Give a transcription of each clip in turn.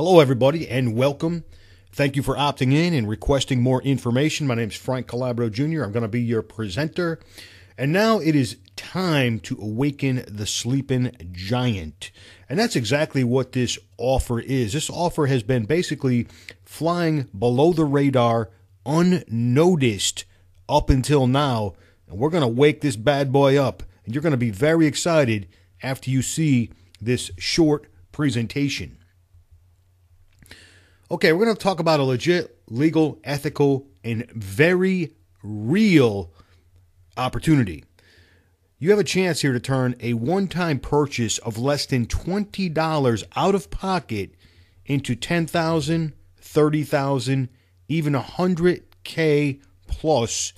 Hello, everybody, and welcome. Thank you for opting in and requesting more information. My name is Frank Calabro Jr. I'm going to be your presenter. And now it is time to awaken the sleeping giant. And that's exactly what this offer is. This offer has been basically flying below the radar, unnoticed up until now. And we're going to wake this bad boy up. And you're going to be very excited after you see this short presentation. Okay, we're going to talk about a legit, legal, ethical, and very real opportunity. You have a chance here to turn a one-time purchase of less than $20 out of pocket into $10,000, $30,000, even $100K plus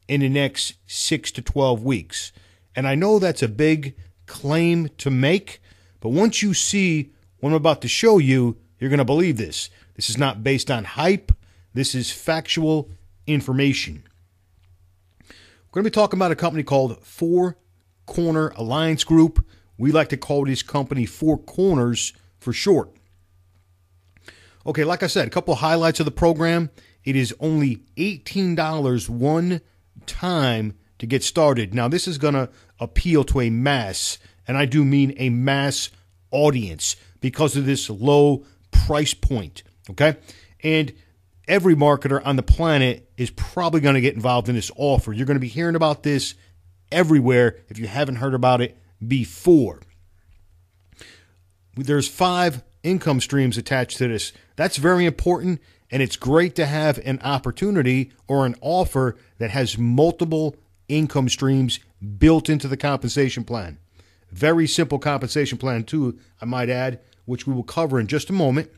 in the next 6 to 12 weeks. And I know that's a big claim to make, but once you see what I'm about to show you, you're going to believe this. This is not based on hype. This is factual information. We're going to be talking about a company called Four Corner Alliance Group. We like to call this company Four Corners for short. Okay, like I said, a couple of highlights of the program. It is only $18 one time to get started. Now, this is going to appeal to a mass, and I do mean a mass audience because of this low price point. Okay, and every marketer on the planet is probably going to get involved in this offer. You're going to be hearing about this everywhere if you haven't heard about it before. There's 5 income streams attached to this. That's very important, and it's great to have an opportunity or an offer that has multiple income streams built into the compensation plan. Very simple compensation plan too, I might add, which we will cover in just a moment.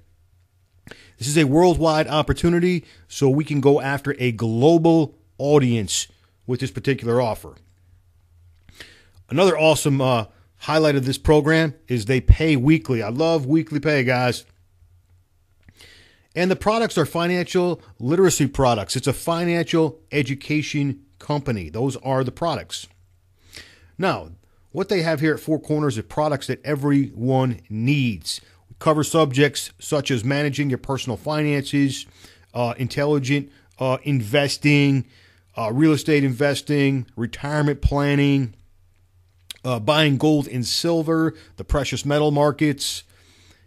This is a worldwide opportunity, so we can go after a global audience with this particular offer. Another awesome highlight of this program is they pay weekly. I love weekly pay, guys. And the products are financial literacy products. It's a financial education company. Those are the products. Now, what they have here at Four Corners are products that everyone needs. Cover subjects such as managing your personal finances, intelligent investing, real estate investing, retirement planning, buying gold and silver, the precious metal markets,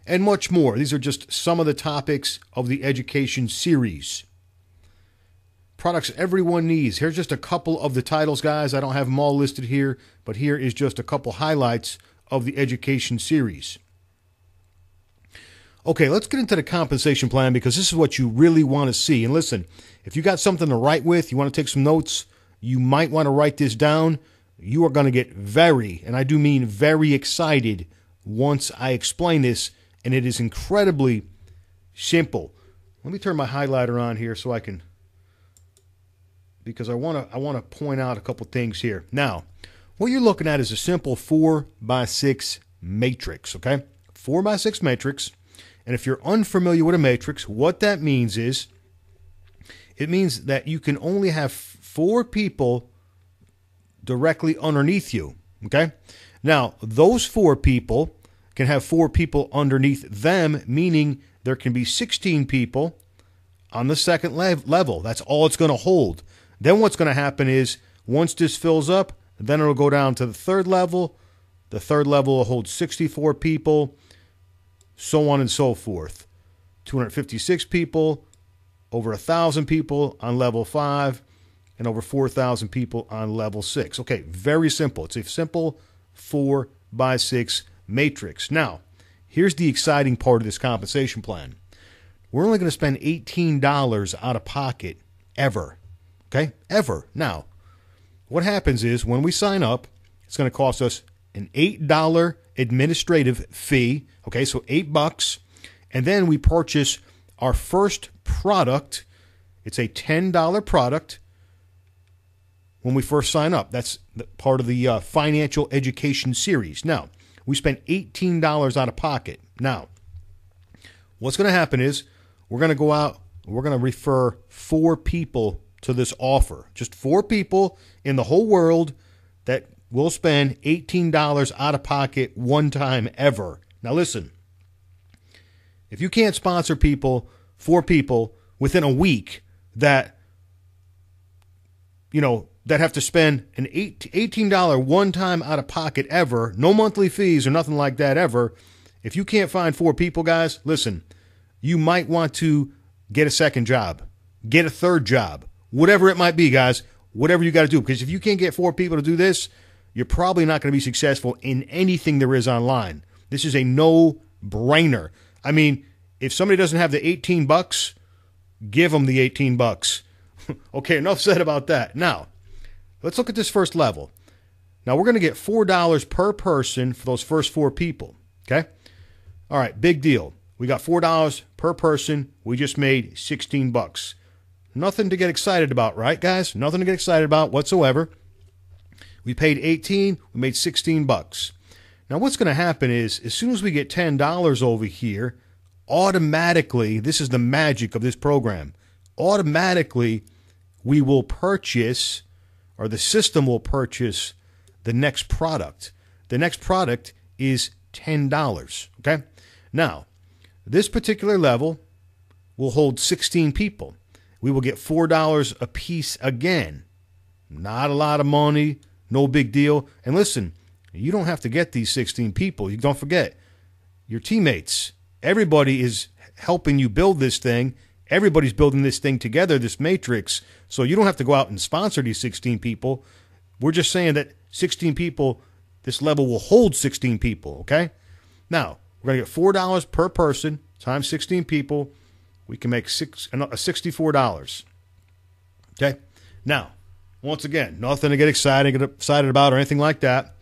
and much more. These are just some of the topics of the education series. Products everyone needs. Here's just a couple of the titles, guys. I don't have them all listed here, but here is just a couple highlights of the education series. Okay, let's get into the compensation plan because this is what you really want to see. And listen, if you got something to write with, you want to take some notes, you might want to write this down. You are going to get very, and I do mean very excited once I explain this, and it is incredibly simple. Let me turn my highlighter on here so I can, because I want to point out a couple things here. Now, what you're looking at is a simple 4x6 matrix, okay? 4x6 matrix. And if you're unfamiliar with a matrix, what that means is it means that you can only have 4 people directly underneath you, okay? Now, those 4 people can have 4 people underneath them, meaning there can be 16 people on the second level. That's all it's going to hold. Then what's going to happen is once this fills up, then it'll go down to the third level. The third level will hold 64 people. So on and so forth. 256 people, over 1,000 people on level 5, and over 4,000 people on level 6. Okay, very simple. It's a simple 4x6 matrix. Now, here's the exciting part of this compensation plan. We're only going to spend $18 out of pocket ever. Okay, ever. Now, what happens is when we sign up, it's going to cost us an $8 administrative fee. Okay, so $8, and then we purchase our first product. It's a $10 product when we first sign up. That's part of the financial education series. Now, we spent $18 out of pocket. Now, what's going to happen is we're going to go out, we're going to refer 4 people to this offer. Just 4 people in the whole world that will spend $18 out of pocket one time ever. Now listen, If you can't sponsor people, 4 people within a week that, that have to spend an $18 one-time out-of-pocket ever, no monthly fees or nothing like that ever, if you can't find 4 people, guys, listen, you might want to get a second job, get a third job, whatever it might be, guys, whatever you got to do. Because if you can't get 4 people to do this, you're probably not going to be successful in anything there is online. This is a no-brainer. I mean, if somebody doesn't have the $18, give them the $18. Okay, enough said about that. Now, let's look at this first level. Now, we're going to get $4 per person for those first 4 people, okay? All right, big deal. We got $4 per person. We just made $16. Nothing to get excited about, right, guys? Nothing to get excited about whatsoever. We paid $18. We made $16. Now, what's going to happen is, as soon as we get $10 over here, automatically, this is the magic of this program, automatically we will purchase, or the system will purchase, the next product. The next product is $10, okay? Now, this particular level will hold 16 people. We will get $4 a piece again. Not a lot of money, no big deal. And listen, you don't have to get these 16 people. You don't forget, your teammates, everybody is helping you build this thing. Everybody's building this thing together, this matrix. So you don't have to go out and sponsor these 16 people. We're just saying that 16 people, this level will hold 16 people, okay? Now, we're going to get $4 per person times 16 people. We can make $64. Okay? Now, once again, nothing to get excited about or anything like that.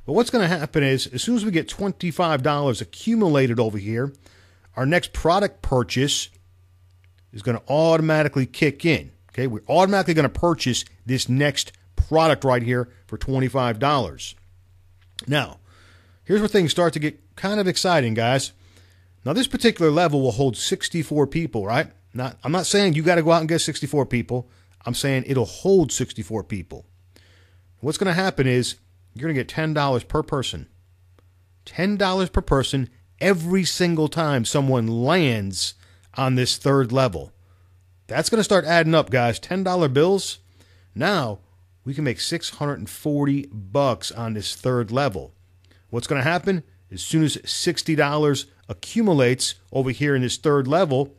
But what's going to happen is, as soon as we get $25 accumulated over here, our next product purchase is going to automatically kick in. Okay? We're automatically going to purchase this next product right here for $25. Now, here's where things start to get kind of exciting, guys. Now, this particular level will hold 64 people, right? Now, I'm not saying you got to go out and get 64 people. I'm saying it'll hold 64 people. What's going to happen is you're going to get $10 per person. $10 per person every single time someone lands on this third level. That's going to start adding up, guys. $10 bills. Now, we can make $640 on this third level. What's going to happen? As soon as $60 accumulates over here in this third level,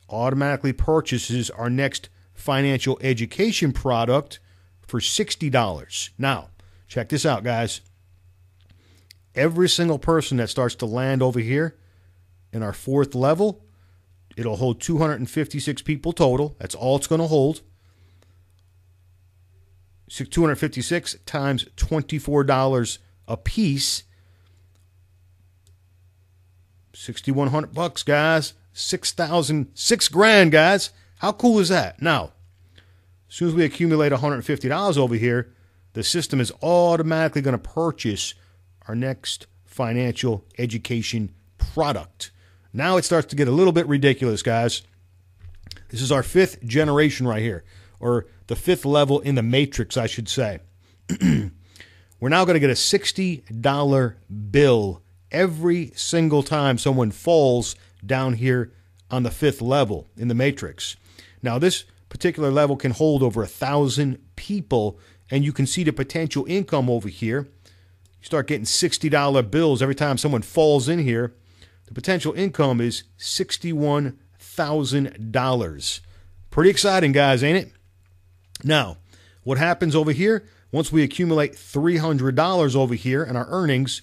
automatically purchases our next financial education product for $60. Now, check this out, guys. Every single person that starts to land over here in our fourth level, it'll hold 256 people total. That's all it's going to hold. 256 times $24 a piece. $6,100, guys. $6,000, guys. How cool is that? Now, as soon as we accumulate $150 over here, the system is automatically going to purchase our next financial education product. Now it starts to get a little bit ridiculous, guys. This is our 5th generation right here, or the 5th level in the matrix, I should say. We're now going to get a $60 bill every single time someone falls down here on the 5th level in the matrix. Now, this particular level can hold over 1,000 people, and you can see the potential income over here. You start getting $60 bills every time someone falls in here. The potential income is $61,000. Pretty exciting, guys, ain't it? Now, what happens over here? Once we accumulate $300 over here in our earnings,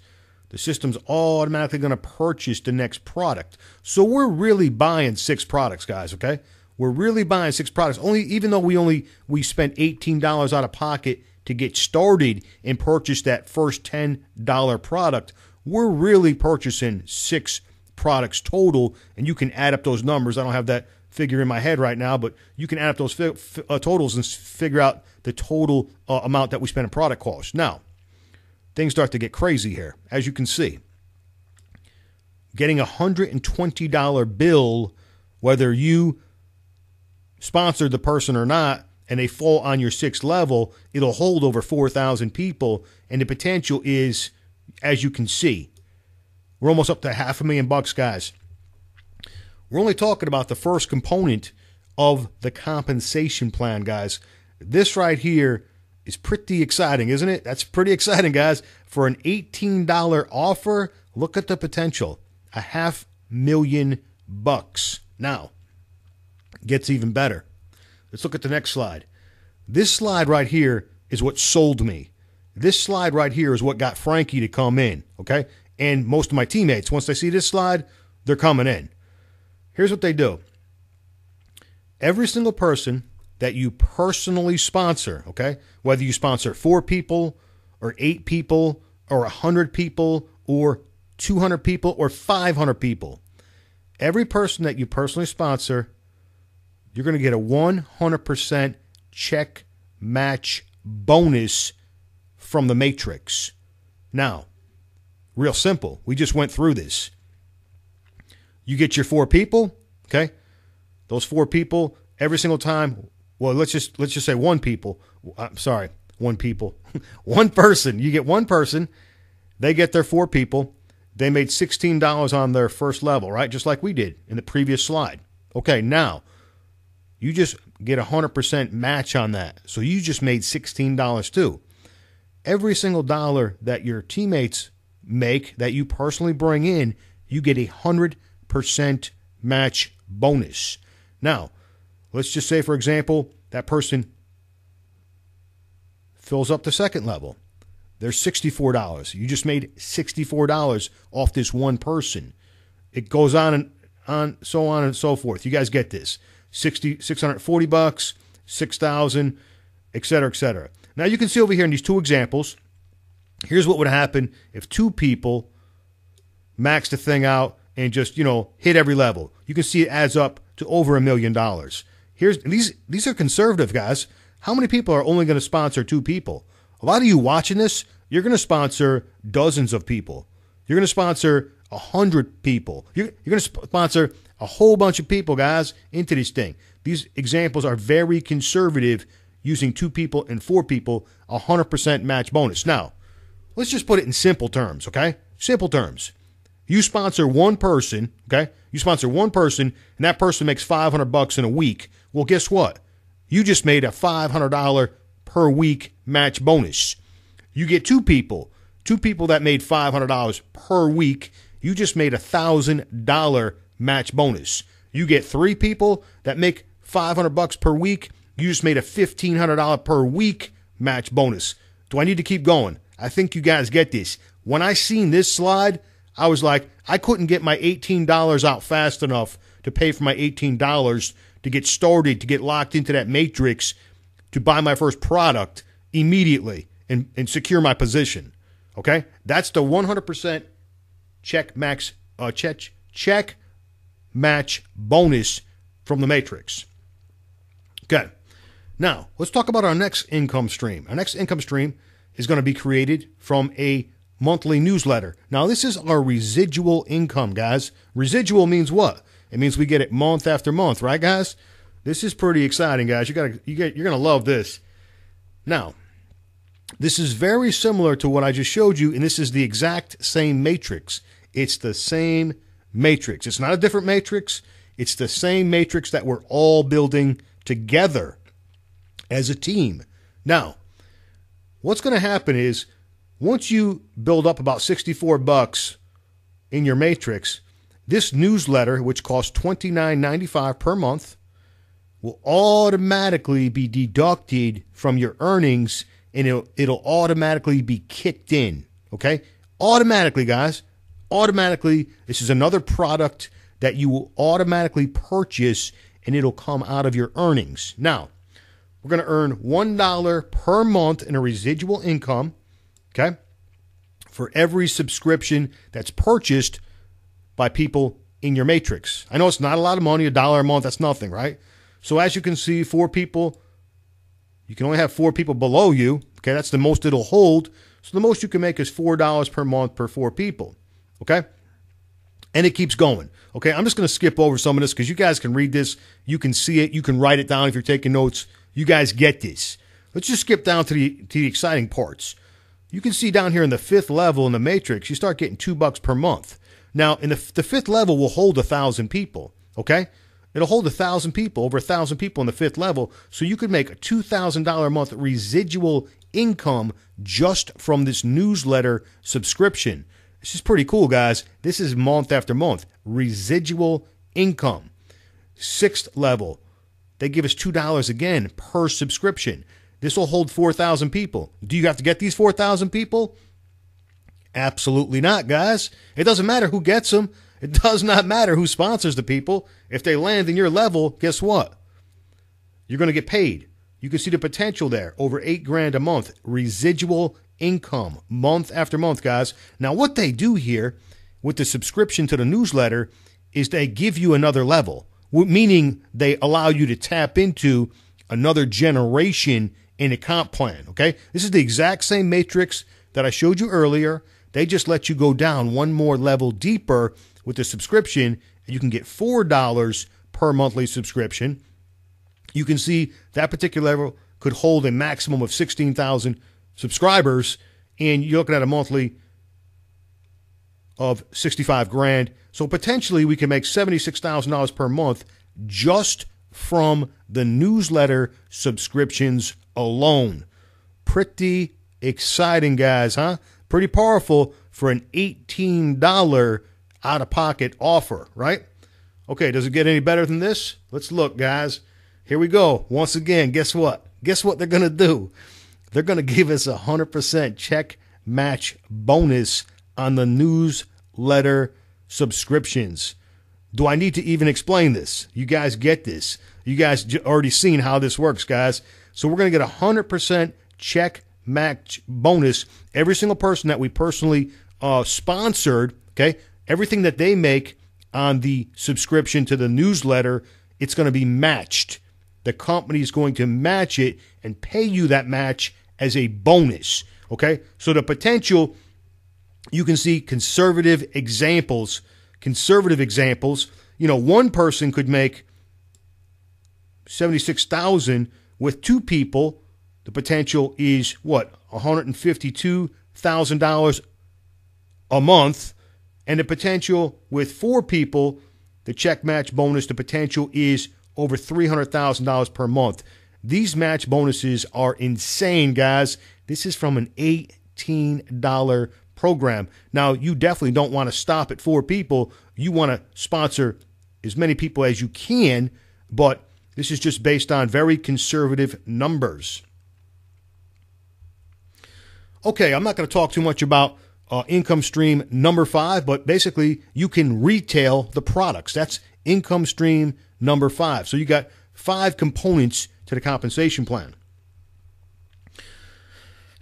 the system's automatically going to purchase the next product. So we're really buying 6 products, guys, okay? We're really buying 6 products. Even though we spent $18 out of pocket to get started and purchase that first $10 product, we're really purchasing 6 products total, and you can add up those numbers. I don't have that figure in my head right now, but you can add up those totals and figure out the total amount that we spent in product cost. Now, things start to get crazy here, as you can see. Getting a $120 bill, whether you sponsored the person or not, and they fall on your 6th level, it'll hold over 4,000 people, and the potential is, as you can see, We're almost up to $500,000, guys. We're only talking about the first component of the compensation plan, guys. This right here is pretty exciting, isn't it? That's pretty exciting, guys. For an $18 offer, look at the potential. $500,000. Now, gets even better. Let's look at the next slide. This slide right here is what sold me. This slide right here is what got Frankie to come in, okay? And most of my teammates, once they see this slide, they're coming in. Here's what they do. Every single person that you personally sponsor, okay? Whether you sponsor 4 people or 8 people or 100 people or 200 people or 500 people, every person that you personally sponsor, you're going to get a 100% check match bonus from the matrix. Now, real simple. We just went through this. You get your 4 people, okay? Those 4 people, every single time, well, let's just say 1 people. I'm sorry, 1 people. 1 person. You get 1 person. They get their 4 people. They made $16 on their first level, right? Just like we did in the previous slide. Okay, now, you just get a 100% match on that. So you just made $16 too. Every single dollar that your teammates make that you personally bring in, you get a 100% match bonus. Now, let's just say, for example, that person fills up the second level. There's $64. You just made $64 off this 1 person. It goes on and so forth. You guys get this. $640, $6,000, et cetera, et cetera. Now you can see over here in these 2 examples, here's what would happen if 2 people max the thing out and just, hit every level. You can see it adds up to over $1 million. These are conservative, guys. How many people are only going to sponsor 2 people? A lot of you watching this, you're going to sponsor dozens of people. You're going to sponsor 100 people. You're going to sponsor a whole bunch of people, guys, into this thing. These examples are very conservative, using 2 people and 4 people, 100% match bonus. Now, let's just put it in simple terms, okay? Simple terms. You sponsor 1 person, okay? You sponsor 1 person, and that person makes $500 in a week. Well, guess what? You just made a $500 per week match bonus. You get 2 people that made $500 per week. You just made a $1,000 match bonus. You get 3 people that make $500 per week. You just made a $1,500 per week match bonus. Do I need to keep going? I think you guys get this. When I seen this slide, I was like, I couldn't get my $18 out fast enough to pay for my $18 to get started, to get locked into that matrix, to buy my first product immediately and secure my position. Okay? That's the 100% check match bonus from the matrix. Okay. Now, let's talk about our next income stream. Our next income stream is going to be created from a monthly newsletter. Now, this is our residual income, guys. Residual means what? It means we get it month after month, right, guys? This is pretty exciting, guys. You're going to love this. Now, this is very similar to what I just showed you, and this is the exact same matrix. It's the same matrix. It's not a different matrix. It's the same matrix that we're all building together as a team. Now, what's going to happen is once you build up about $64 in your matrix, this newsletter, which costs $29.95 per month, will automatically be deducted from your earnings, and it'll automatically be kicked in. Okay? Automatically, guys. Automatically. This is another product that you will automatically purchase, and it'll come out of your earnings. Now, we're going to earn $1 per month in a residual income, okay, for every subscription that's purchased by people in your matrix. I know it's not a lot of money, $1 a month, that's nothing, right? So as you can see, 4 people, you can only have 4 people below you, okay? That's the most it'll hold. So the most you can make is $4 per month per 4 people, okay? And it keeps going, okay? I'm just going to skip over some of this because you guys can read this. You can see it. You can write it down if you're taking notes. You guys get this. Let's just skip down to the exciting parts. You can see down here in the 5th level in the matrix, you start getting $2 per month. Now, in the fifth level will hold 1,000 people, okay? It'll hold 1,000 people, over 1,000 people in the fifth level, so you could make a $2,000 a month residual income just from this newsletter subscription. This is pretty cool, guys. This is month after month. Residual income. Sixth level, they give us $2 again per subscription. This will hold 4,000 people. Do you have to get these 4,000 people? Absolutely not, guys. It doesn't matter who gets them. It does not matter who sponsors the people. If they land in your level, guess what? You're going to get paid. You can see the potential there. Over $8,000 a month. Residual income. Month after month, guys. Now, what they do here with the subscription to the newsletter is they give you another level, meaning they allow you to tap into another generation in a comp plan, okay? This is the exact same matrix that I showed you earlier. They just let you go down one more level deeper with the subscription, and you can get $4 per monthly subscription. You can see that particular level could hold a maximum of 16,000 subscribers, and you're looking at a monthly of $65,000. So potentially we can make $76,000 per month just from the newsletter subscriptions alone. Pretty exciting, guys, huh? Pretty powerful for an $18 out-of-pocket offer, right? Okay, does it get any better than this? Let's look, guys. Here we go. Once again, guess what? Guess what they're going to do? They're going to give us a 100% check match bonus on the newsletter subscriptions. Do I need to even explain this? You guys get this. You guys already seen how this works, guys. So we're going to get a 100% check match bonus. Every single person that we personally sponsored, okay, everything that they make on the subscription to the newsletter, it's going to be matched. The company is going to match it and pay you that match as a bonus, okay? So the potential, you can see conservative examples. You know, one person could make $76,000 with two people. The potential is what? $152,000 a month. And the potential with four people, the check match bonus, the potential is over $300,000 per month. These match bonuses are insane, guys. This is from an $18 program. Now, you definitely don't want to stop at four people. You want to sponsor as many people as you can, but this is just based on very conservative numbers. Okay, I'm not going to talk too much about income stream number 5, but basically you can retail the products. That's income stream number 5. So you got 5 components to the compensation plan.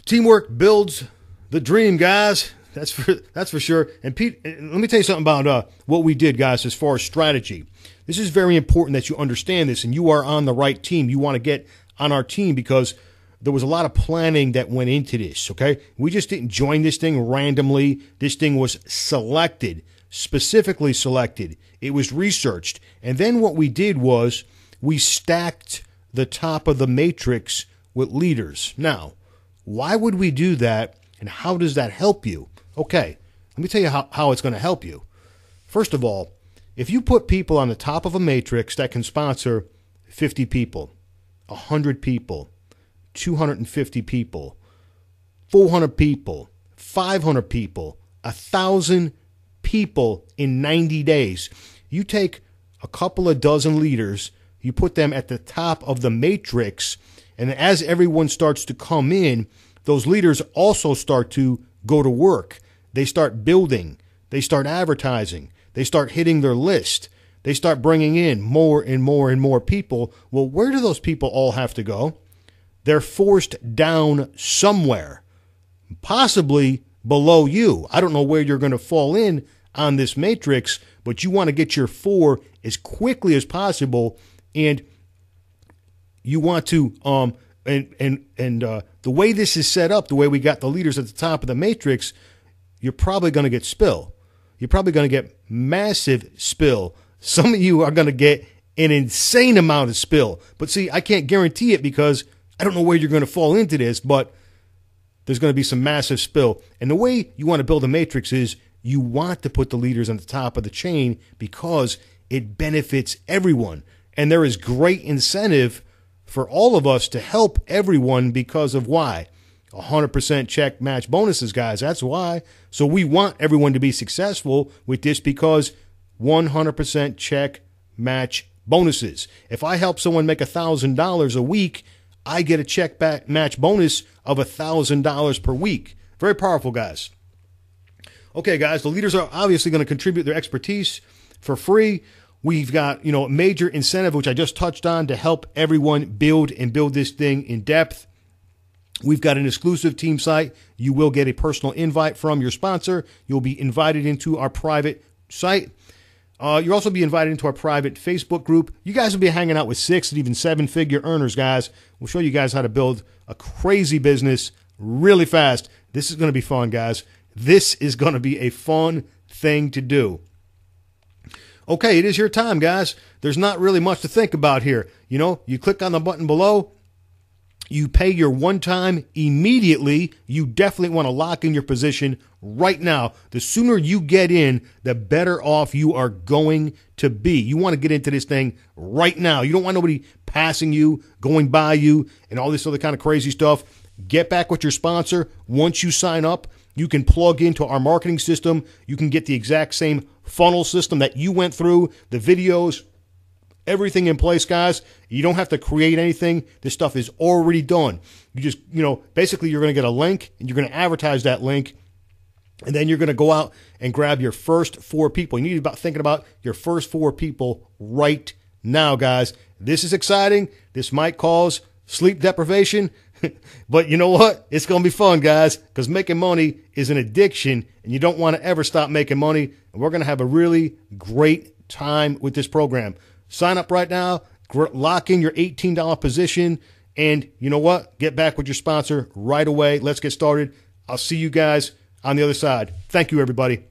Teamwork builds the dream, guys. That's for sure. And Pete, let me tell you something about what we did, guys, as far as strategy. This is very important that you understand this, and you are on the right team. You want to get on our team because there was a lot of planning that went into this, okay? We just didn't join this thing randomly. This thing was selected, specifically selected. It was researched. And then what we did was we stacked the top of the matrix with leaders. Now, why would we do that, and how does that help you? Okay, let me tell you how it's going to help you. First of all, if you put people on the top of a matrix that can sponsor 50 people, 100 people, 250 people, 400 people, 500 people, 1,000 people in 90 days, you take a couple of dozen leaders, you put them at the top of the matrix, and as everyone starts to come in, those leaders also start to go to work. They start building. They start advertising. They start hitting their list. They start bringing in more and more and more people. Well, where do those people all have to go? They're forced down somewhere, possibly below you. I don't know where you're going to fall in on this matrix, but you want to get your 4 as quickly as possible, and you want to the way this is set up, the way we got the leaders at the top of the matrix, you're probably going to get spill. You're probably going to get massive spill. Some of you are going to get an insane amount of spill. But see, I can't guarantee it because I don't know where you're going to fall into this, but there's going to be some massive spill. And the way you want to build a matrix is you want to put the leaders on the top of the chain because it benefits everyone. And there is great incentive for all of us to help everyone because of why? 100% check match bonuses, guys. That's why. So we want everyone to be successful with this because 100% check match bonuses. If I help someone make $1,000 a week, I get a check back match bonus of $1,000 per week. Very powerful, guys. Okay, guys, the leaders are obviously going to contribute their expertise for free. We've got, a major incentive, which I just touched on, to help everyone build this thing in depth. We've got an exclusive team site. You will get a personal invite from your sponsor. You'll be invited into our private site. You'll also be invited into our private Facebook group. You guys will be hanging out with 6 and even 7-figure earners, guys. We'll show you guys how to build a crazy business really fast. This is going to be fun, guys. This is going to be a fun thing to do. Okay, it is your time, guys. There's not really much to think about here. You click on the button below. You pay your one time immediately. You definitely want to lock in your position right now. The sooner you get in, the better off you are going to be. You want to get into this thing right now. You don't want nobody passing you, going by you, and all this other kind of crazy stuff. Get back with your sponsor. Once you sign up, you can plug into our marketing system. You can get the exact same funnel system that you went through, the videos, everything in place, guys. You don't have to create anything. This stuff is already done. You just, basically you're going to get a link and you're going to advertise that link. And then you're going to go out and grab your first 4 people. You need to be thinking about your first 4 people right now, guys. This is exciting. This might cause sleep deprivation. But you know what? It's going to be fun, guys, because making money is an addiction, and you don't want to ever stop making money. And we're going to have a really great time with this program. Sign up right now, lock in your $18 position, and you know what? Get back with your sponsor right away. Let's get started. I'll see you guys on the other side. Thank you, everybody.